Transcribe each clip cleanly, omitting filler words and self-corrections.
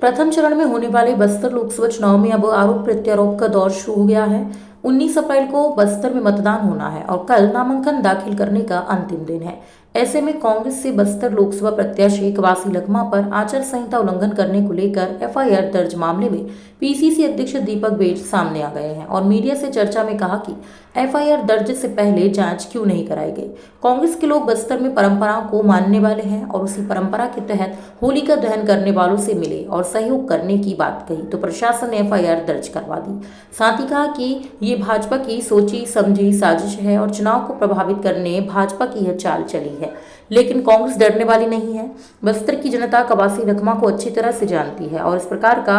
प्रथम चरण में होने वाले बस्तर लोकसभा चुनाव में अब आरोप प्रत्यारोप का दौर शुरू हो गया है। 19 अप्रैल को बस्तर में मतदान होना है और कल नामांकन दाखिल करने का अंतिम दिन है। ऐसे में कांग्रेस से बस्तर लोकसभा प्रत्याशी कवासी लखमा पर आचार संहिता उल्लंघन करने को लेकर एफआईआर दर्ज मामले में पीसीसी अध्यक्ष दीपक बेज सामने आ गए हैं और मीडिया से चर्चा में कहा कि एफआईआर दर्ज से पहले जांच क्यों नहीं कराई गई। कांग्रेस के लोग बस्तर में परंपराओं को मानने वाले हैं और उसी परंपरा के तहत होलिका दहन करने वालों से मिले और सहयोग करने की बात कही तो प्रशासन ने एफआईआर दर्ज करवा दी। साथ ही कहा कि ये भाजपा की सोची समझी साजिश है और चुनाव को प्रभावित करने भाजपा की यह चाल चली है, लेकिन कांग्रेस डरने वाली नहीं है। बस्तर की जनता कवासी लखमा को अच्छी तरह से जानती है और इस प्रकार का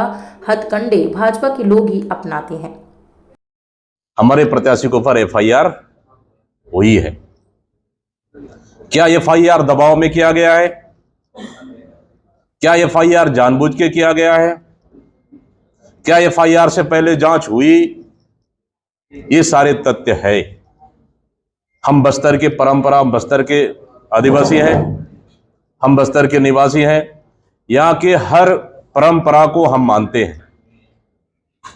हथकंडे भाजपा के लोग ही अपनाते हैं। हमारे प्रत्याशी के ऊपर एफआईआर हुई है। क्या एफआईआर दबाव में किया गया है? क्या एफआईआर जानबूझ के किया गया है? क्या एफआईआर से पहले जांच हुई? ये सारे तथ्य है। हम बस्तर के परंपरा, बस्तर के आदिवासी हैं, हम बस्तर के निवासी हैं। यहाँ के हर परंपरा को हम मानते हैं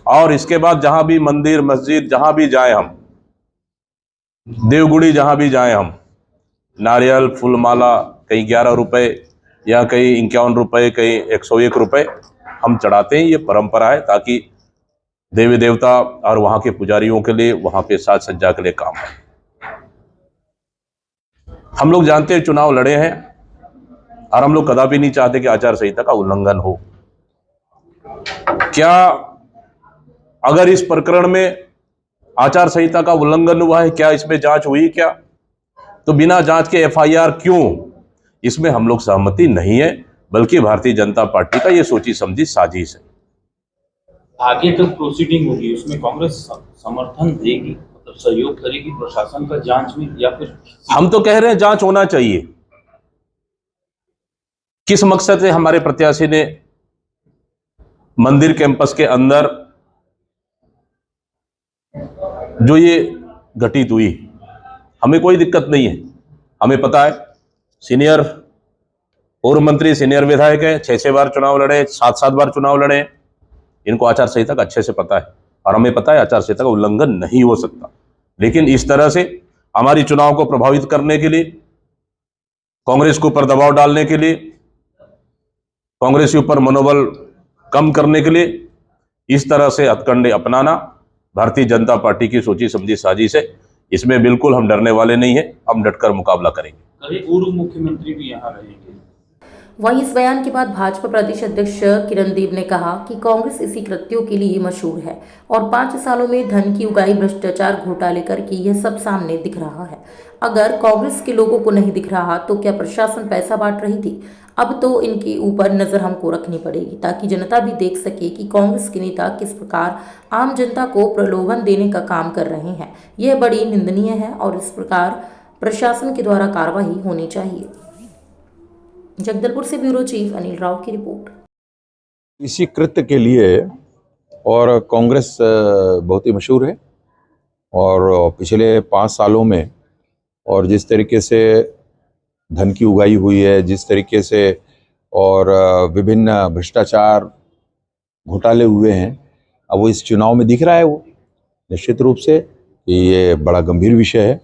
और इसके बाद जहां भी मंदिर मस्जिद जहां भी जाए, हम देवगुड़ी जहां भी जाए, हम नारियल फूलमाला कहीं 11 रुपए या कहीं 51 रुपए, कहीं 101 रुपए हम चढ़ाते हैं। ये परंपरा है ताकि देवी देवता और वहां के पुजारियों के लिए, वहां के साज सज्जा के लिए काम है। हम लोग जानते हैं चुनाव लड़े हैं और हम लोग कदापि नहीं चाहते कि आचार संहिता का उल्लंघन हो। क्या अगर इस प्रकरण में आचार संहिता का उल्लंघन हुआ है, क्या इसमें जांच हुई? क्या तो बिना जांच के एफआईआर क्यों? इसमें हम लोग सहमति नहीं है, बल्कि भारतीय जनता पार्टी का ये सोची समझी साजिश है। आगे जो प्रोसीडिंग होगी उसमें कांग्रेस समर्थन देगी, मतलब सहयोग करेगी प्रशासन का जांच में, या फिर हम तो कह रहे हैं जांच होना चाहिए। किस मकसद से हमारे प्रत्याशी ने मंदिर कैंपस के अंदर जो ये घटित हुई, हमें कोई दिक्कत नहीं है। हमें पता है, सीनियर पूर्व मंत्री, सीनियर विधायक है, 6 बार चुनाव लड़े, 7 बार चुनाव लड़े। इनको आचार संहिता का अच्छे से पता है और हमें पता है आचार संहिता का उल्लंघन नहीं हो सकता। लेकिन इस तरह से हमारी चुनाव को प्रभावित करने के लिए, कांग्रेस के ऊपर दबाव डालने के लिए, कांग्रेस के ऊपर मनोबल कम करने के लिए इस तरह से हथकंडे अपनाना भारतीय जनता पार्टी की सोची समझी साजिश है। इसमें बिल्कुल हम डरने वाले नहीं है, हम डटकर मुकाबला करेंगे। पूर्व मुख्यमंत्री भी यहाँ रहेंगे। वहीं इस बयान के बाद भाजपा प्रदेश अध्यक्ष किरणदीप ने कहा कि कांग्रेस इसी कृत्यों के लिए मशहूर है और 5 सालों में धन की उगाही, भ्रष्टाचार, घोटाले करके यह सब सामने दिख रहा है। अगर कांग्रेस के लोगों को नहीं दिख रहा तो क्या प्रशासन पैसा बांट रही थी? अब तो इनके ऊपर नजर हमको रखनी पड़ेगी ताकि जनता भी देख सके कि कांग्रेस के नेता किस प्रकार आम जनता को प्रलोभन देने का काम कर रहे हैं। यह बड़ी निंदनीय है और इस प्रकार प्रशासन के द्वारा कार्रवाई होनी चाहिए। जगदलपुर से ब्यूरो चीफ अनिल राव की रिपोर्ट। इसी कृत्य के लिए और कांग्रेस बहुत ही मशहूर है और पिछले 5 सालों में और जिस तरीके से धन की उगाही हुई है, जिस तरीके से और विभिन्न भ्रष्टाचार घोटाले हुए हैं, अब वो इस चुनाव में दिख रहा है। वो निश्चित रूप से कि ये बड़ा गंभीर विषय है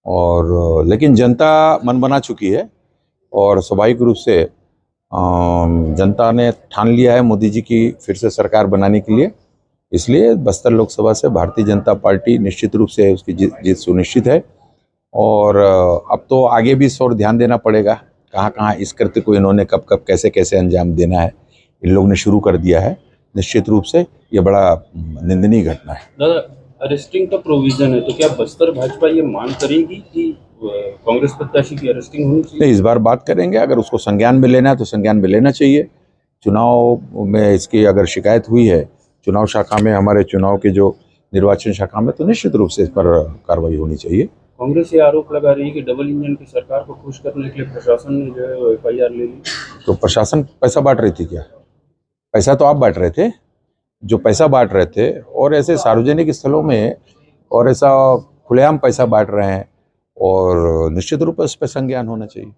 और लेकिन जनता मन बना चुकी है और स्वाभाविक रूप से जनता ने ठान लिया है मोदी जी की फिर से सरकार बनाने के लिए। इसलिए बस्तर लोकसभा से भारतीय जनता पार्टी निश्चित रूप से उसकी जीत सुनिश्चित है और अब तो आगे भी इस ओर ध्यान देना पड़ेगा। कहाँ कहाँ इस कृत्य को इन्होंने कब कब कैसे कैसे अंजाम देना है, इन लोग ने शुरू कर दिया है। निश्चित रूप से ये बड़ा निंदनीय घटना है। दादा, अरेस्टिंग का प्रोविजन है तो क्या बस्तर भाजपा ये मांग करेगी कि कांग्रेस प्रत्याशी की अरेस्टिंग होनी चाहिए? इस बार बात करेंगे, अगर उसको संज्ञान में लेना है तो संज्ञान में लेना चाहिए। चुनाव में इसकी अगर शिकायत हुई है चुनाव शाखा में, हमारे चुनाव के जो निर्वाचन शाखा में, तो निश्चित रूप से इस पर कार्रवाई होनी चाहिए। कांग्रेस ये आरोप लगा रही है कि डबल इंजन की सरकार को खुश करने के लिए प्रशासन ने जो है एफआईआर ले ली। तो प्रशासन पैसा बांट रही थी क्या? पैसा तो आप बांट रहे थे, जो पैसा बांट रहे थे, और ऐसे सार्वजनिक स्थलों में और ऐसा खुलेआम पैसा बांट रहे हैं और निश्चित रूप से इस पर संज्ञान होना चाहिए।